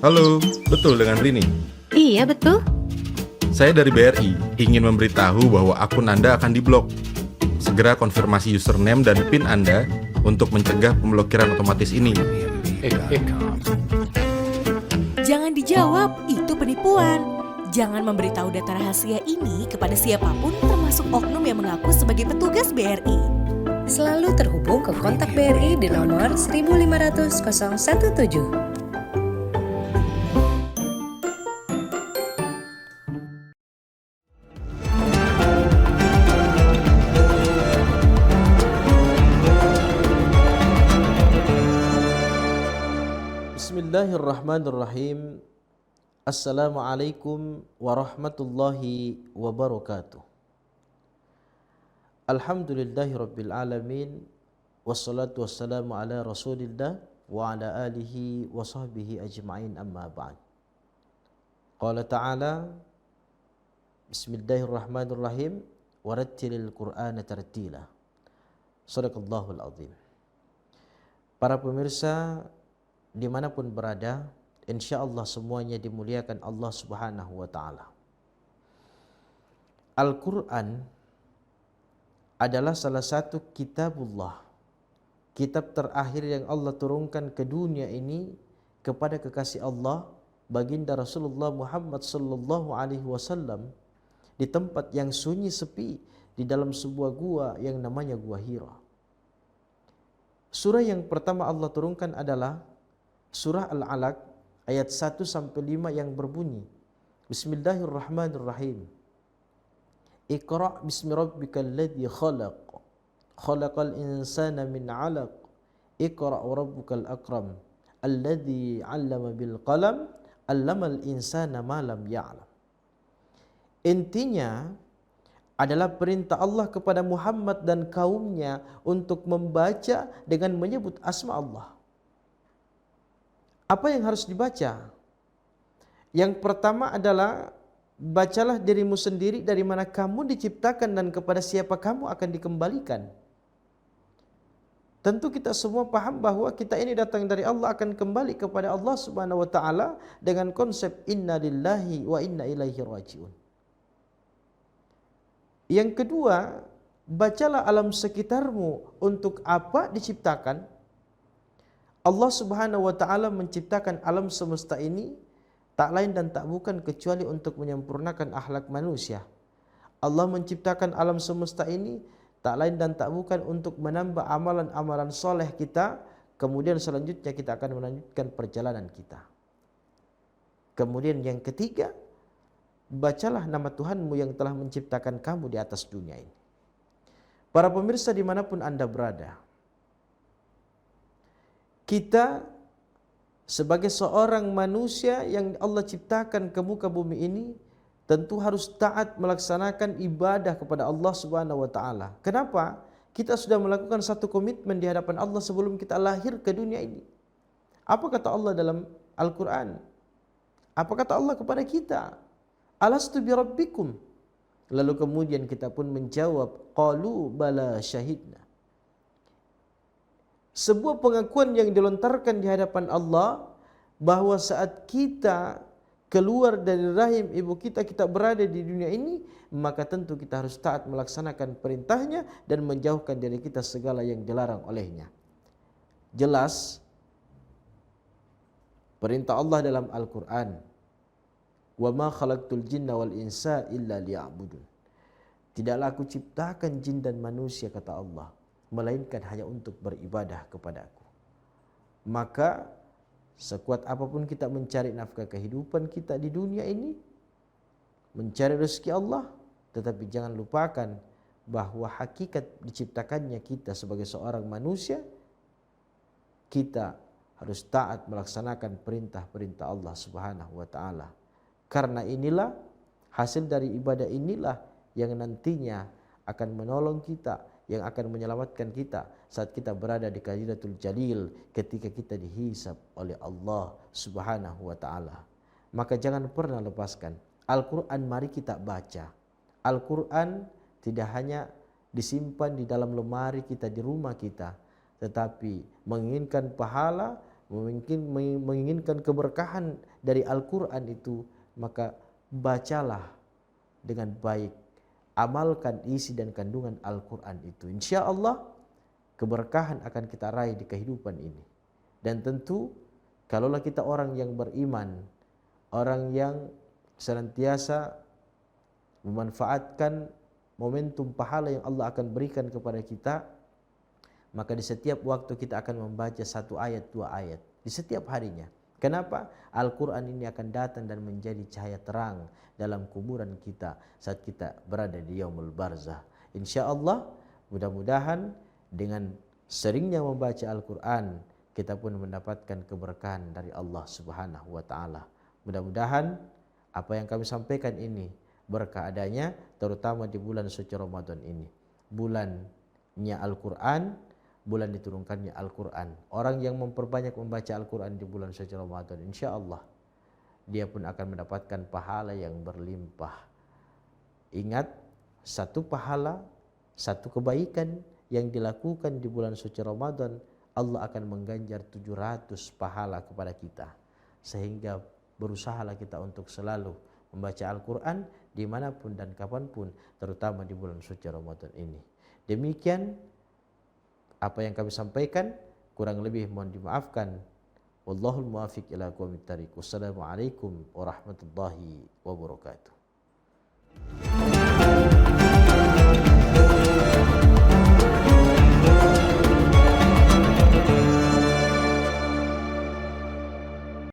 Halo, betul dengan Rini. Iya, betul. Saya dari BRI, ingin memberitahu bahwa akun Anda akan diblok. Segera konfirmasi username dan PIN Anda untuk mencegah pemblokiran otomatis ini. Jangan dijawab, itu penipuan. Jangan memberitahu data rahasia ini kepada siapapun termasuk oknum yang mengaku sebagai petugas BRI. Selalu terhubung ke kontak BRI di nomor 1500017. Bismillahirrahmanirrahim. Assalamualaikum warahmatullahi wabarakatuh. Alhamdulillahirabbil alamin. Wassalatu wassalamu ala Rasulillah wa ala alihi wa sahbihi ajma'in, amma ba'd. Qala ta'ala, Bismillahirrahmanirrahim, warattilil Qur'ana tartila. Shadaqallahul azim. Para pemirsa dimanapun berada, insyaallah semuanya dimuliakan Allah Subhanahu wa ta'ala. Al-Quran adalah salah satu kitabullah, kitab terakhir yang Allah turunkan ke dunia ini kepada kekasih Allah, baginda Rasulullah Muhammad sallallahu alaihi wasallam, di tempat yang sunyi sepi di dalam sebuah gua yang namanya Gua Hira. Surah yang pertama Allah turunkan adalah Surah Al-Alaq ayat 1-5 yang berbunyi, Bismillahirrahmanirrahim. Iqra' bismi rabbikal ladzi khalaq. Khalaqal insana min 'alaq. Iqra' wa rabbukal akram. Alladzi 'allama bil qalam. 'Allamal insana ma lam ya'lam. Intinya adalah perintah Allah kepada Muhammad dan kaumnya untuk membaca dengan menyebut asma Allah. Apa yang harus dibaca? Yang pertama adalah bacalah dirimu sendiri, dari mana kamu diciptakan dan kepada siapa kamu akan dikembalikan. Tentu kita semua paham bahwa kita ini datang dari Allah, akan kembali kepada Allah Subhanahu wa taala dengan konsep inna lillahi wa inna ilaihi rajiun. Yang kedua, bacalah alam sekitarmu. Untuk apa diciptakan? Allah Subhanahu wa taala menciptakan alam semesta ini tak lain dan tak bukan kecuali untuk menyempurnakan akhlak manusia. Allah menciptakan alam semesta ini tak lain dan tak bukan untuk menambah amalan-amalan soleh kita, kemudian selanjutnya kita akan melanjutkan perjalanan kita. Kemudian yang ketiga, bacalah nama Tuhanmu yang telah menciptakan kamu di atas dunia ini. Para pemirsa dimanapun Anda berada, kita sebagai seorang manusia yang Allah ciptakan ke muka bumi ini tentu harus taat melaksanakan ibadah kepada Allah Subhanahu wa taala. Kenapa? Kita sudah melakukan satu komitmen di hadapan Allah sebelum kita lahir ke dunia ini. Apa kata Allah dalam Al-Qur'an? Apa kata Allah kepada kita? Alastu bi rabbikum? Lalu kemudian kita pun menjawab, qalu bala syahidna. Sebuah pengakuan yang dilontarkan di hadapan Allah bahwa saat kita keluar dari rahim ibu kita, kita berada di dunia ini, maka tentu kita harus taat melaksanakan perintahnya dan menjauhkan diri kita segala yang dilarang olehnya. Jelas perintah Allah dalam Al-Quran, wa ma khalaqtul jinna wal insa illa liya'budun. Tidaklah aku ciptakan jin dan manusia, kata Allah, melainkan hanya untuk beribadah kepadaku. Maka sekuat apapun kita mencari nafkah kehidupan kita di dunia ini, mencari rezeki Allah, tetapi jangan lupakan bahwa hakikat diciptakannya kita sebagai seorang manusia, kita harus taat melaksanakan perintah-perintah Allah Subhanahu wa taala. Karena inilah hasil dari ibadah inilah yang nantinya akan menolong kita, yang akan menyelamatkan kita saat kita berada di Qadidatul Jalil, ketika kita dihisab oleh Allah Subhanahu wa taala. Maka jangan pernah lepaskan Al-Quran, mari kita baca. Al-Quran tidak hanya disimpan di dalam lemari kita di rumah kita. tetapi menginginkan pahala, menginginkan keberkahan dari Al-Quran itu, maka bacalah dengan baik, amalkan isi dan kandungan Al-Quran itu. Insya Allah keberkahan akan kita raih di kehidupan ini. Dan tentu kalaulah kita orang yang beriman, orang yang senantiasa memanfaatkan momentum pahala yang Allah akan berikan kepada kita, maka di setiap waktu kita akan membaca 1 ayat 2 ayat di setiap harinya. Kenapa? Al-Quran ini akan datang dan menjadi cahaya terang dalam kuburan kita saat kita berada di yaumul barzah. Insya Allah mudah-mudahan dengan seringnya membaca Al-Quran kita pun mendapatkan keberkahan dari Allah Subhanahu wa Ta'ala. Mudah-mudahan apa yang kami sampaikan ini berkah adanya, terutama di bulan suci Ramadan ini, bulannya Al-Quran, bulan diturunkannya Al-Quran. Orang yang memperbanyak membaca Al-Quran di bulan suci Ramadan, insya Allah dia pun akan mendapatkan pahala yang berlimpah. Ingat, satu pahala, satu kebaikan yang dilakukan di bulan suci Ramadan, Allah akan mengganjar 700 pahala kepada kita. Sehingga berusahalah kita untuk selalu membaca Al-Quran dimanapun dan kapanpun, terutama di bulan suci Ramadan ini. Demikian apa yang kami sampaikan, kurang lebih mohon dimaafkan. Wallahul muwaffiq ila aqwamit thariq. Wassalamualaikum warahmatullahi wabarakatuh.